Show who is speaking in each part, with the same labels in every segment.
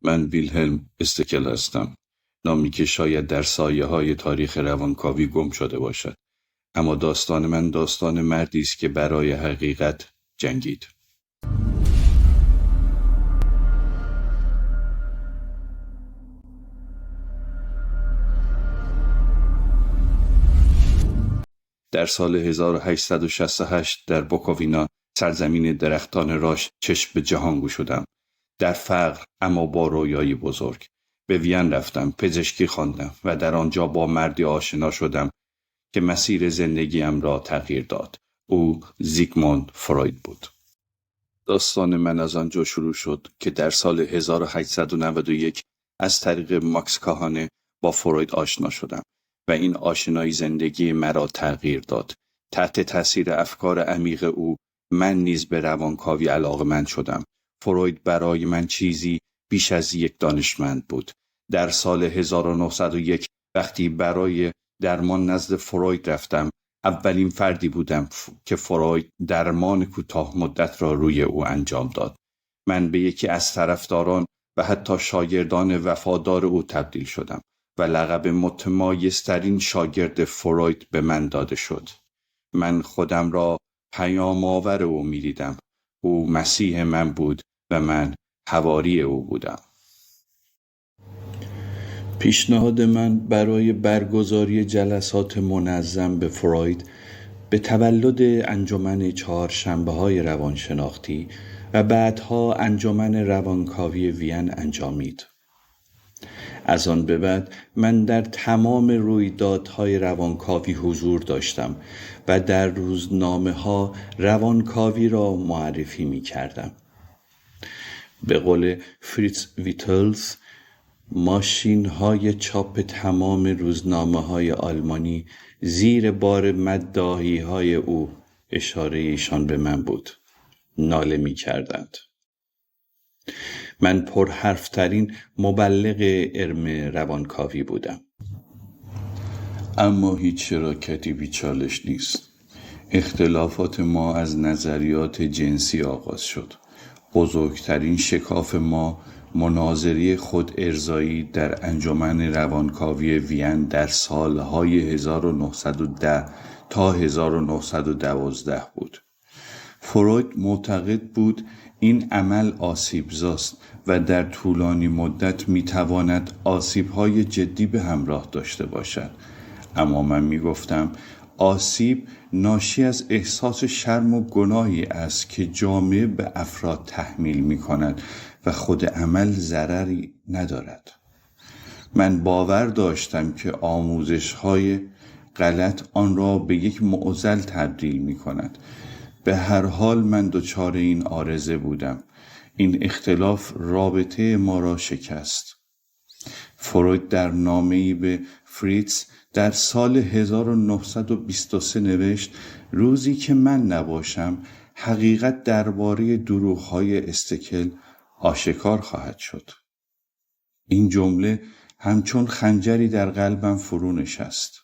Speaker 1: من ویلهلم استکل هستم، نامی که شاید در سایه‌های تاریخ روانکاوی گم شده باشد، اما داستان من داستان مردی است که برای حقیقت جنگید. در سال 1868 در بوکووینا، سرزمین درختان راش، چشم به جهان گشودم. در فقر اما با رویایی بزرگ. به وین رفتم، پزشکی خواندم و در آنجا با مردی آشنا شدم که مسیر زندگیم را تغییر داد. او زیگموند فروید بود. داستان من از آنجا شروع شد که در سال 1891 از طریق ماکس کاهانه با فروید آشنا شدم و این آشنایی زندگی مرا تغییر داد. تحت تاثیر افکار عمیق او من نیز به روانکاوی علاقه‌مند شدم. فروید برای من چیزی بیش از یک دانشمند بود. در سال 1901 وقتی برای درمان نزد فروید رفتم، اولین فردی بودم که فروید درمان کوتاه مدت را روی او انجام داد. من به یکی از طرفداران و حتی شاگردان وفادار او تبدیل شدم و لقب متمایزترین شاگرد فروید به من داده شد. من خودم را پیام آور او می دیدم. او مسیح من بود و من حواری او بودم. پیشنهاد من برای برگزاری جلسات منظم به فروید به تولد انجمن چهارشنبه‌های روانشناختی و بعدها انجمن روانکاوی وین انجامید. از آن به بعد من در تمام رویدادهای روانکاوی حضور داشتم و در روزنامه‌ها روانکاوی را معرفی می کردم. به قول فریتز ویتلز، ماشین‌های چاپ تمام روزنامه‌های آلمانی زیر بار مداحی‌های او، اشاره ایشان به من بود، ناله می‌کردند. من پرحرف‌ترین مبلغ علم روانکاوی بودم. اما هیچ شراکتی بیچالش نیست. اختلافات ما از نظریات جنسی آغاز شد. بزرگترین شکاف ما مناظره خود ارضایی در انجمن روانکاوی وین در سالهای 1910 تا 1912 بود. فروید معتقد بود این عمل آسیبزاست و در طولانی مدت میتواند آسیب‌های جدی به همراه داشته باشد. اما من میگفتم آسیب ناشی از احساس شرم و گناهی است که جامعه به افراد تحمیل می‌کند و خود عمل ضرری ندارد. من باور داشتم که آموزش‌های غلط آن را به یک معضل تبدیل می‌کند. به هر حال من دچار این عارضه بودم. این اختلاف رابطه ما را شکست. فروید در نامه‌ای به فریتز در سال 1923 نوشت روزی که من نباشم حقیقت درباره دروغ‌های استکل آشکار خواهد شد. این جمله همچون خنجری در قلبم فرو نشست.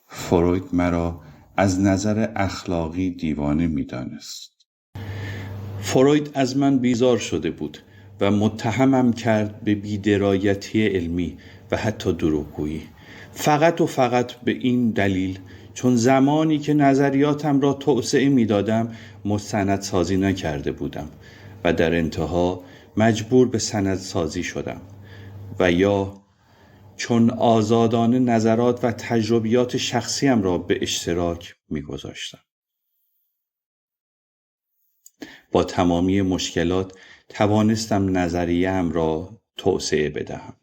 Speaker 1: فروید مرا از نظر اخلاقی دیوانه می‌دانست. فروید از من بیزار شده بود و متهمم کرد به بی‌درایتی علمی و حتی دروغگویی. فقط و فقط به این دلیل چون زمانی که نظریاتم را توسعه می‌دادم مستندسازی نکرده بودم و در انتها مجبور به سندسازی شدم و یا چون آزادانه نظرات و تجربیات شخصیم را به اشتراک می‌گذاشتم. با تمامی مشکلات توانستم نظریه‌ام را توسعه بدهم.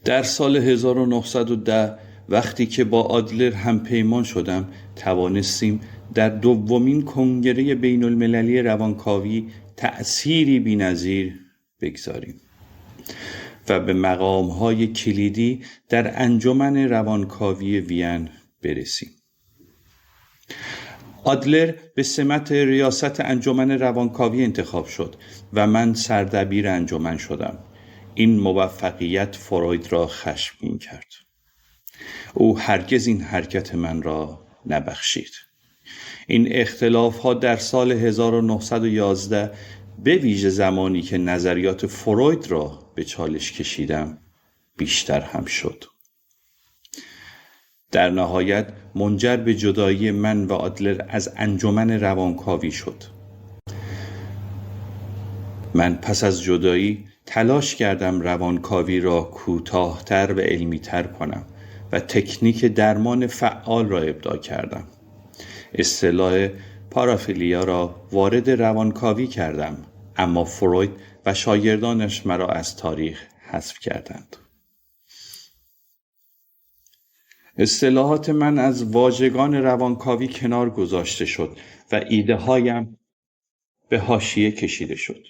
Speaker 1: در سال 1910 وقتی که با آدلر هم پیمان شدم توانستیم در دومین کنگره بین المللی روانکاوی تأثیری بی‌نظیر بگذاریم و به مقام‌های کلیدی در انجمن روانکاوی وین برسیم. آدلر به سمت ریاست انجمن روانکاوی انتخاب شد و من سردبیر انجمن شدم. این موفقیت فروید را خشمگین کرد. او هرگز این حرکت من را نبخشید. این اختلاف‌ها در سال 1911 به ویژه زمانی که نظریات فروید را به چالش کشیدم بیشتر هم شد. در نهایت منجر به جدایی من و آدلر از انجمن روانکاوی شد. من پس از جدایی تلاش کردم روانکاوی را کوتاه‌تر و علمی‌تر کنم و تکنیک درمان فعال را ابداع کردم. اصطلاح پارافیلیا را وارد روانکاوی کردم، اما فروید و شاگردانش مرا از تاریخ حذف کردند. اصطلاحات من از واژگان روانکاوی کنار گذاشته شد و ایده هایم به حاشیه کشیده شد.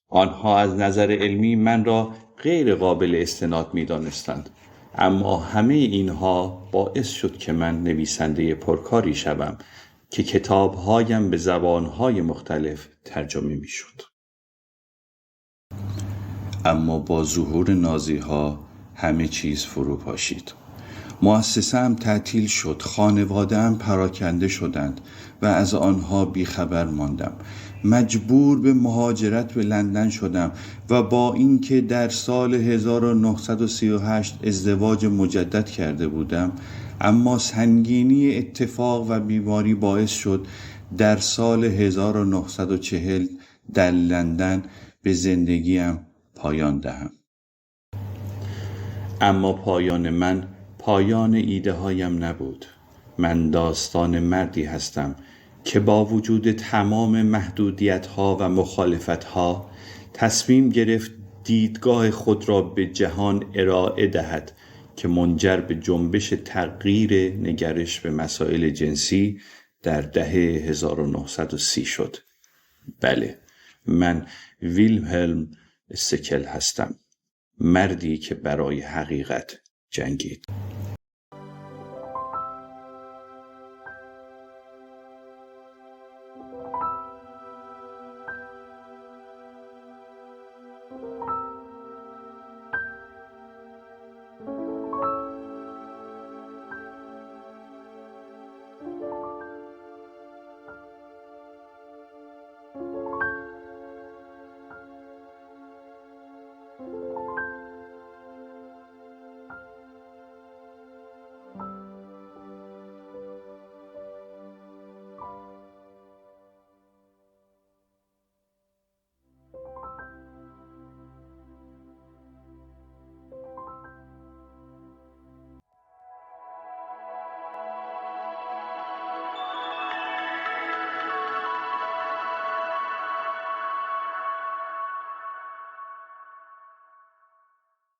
Speaker 1: آنها از نظر علمی من را غیر قابل استناد می دانستند، اما همه اینها باعث شد که من نویسنده پرکاری شوم که کتابهایم به زبانهای مختلف ترجمه می شد. اما با ظهور نازیها همه چیز فرو پاشید. مؤسسه‌ام تعطیل شد، خانواده‌ام پراکنده شدند و از آنها بیخبر ماندم. مجبور به مهاجرت به لندن شدم و با اینکه در سال 1938 ازدواج مجدد کرده بودم، اما سنگینی اتفاق و بیماری باعث شد در سال 1940 در لندن به زندگیم پایان دهم. اما پایان من پایان ایده هایم نبود. من داستان مردی هستم که با وجود تمام محدودیت ها و مخالفت ها تصمیم گرفت دیدگاه خود را به جهان ارائه دهد که منجر به جنبش تغییر نگرش به مسائل جنسی در دهه 1930 شد. بله، من ویلهلم استکل هستم، مردی که برای حقیقت جنگید.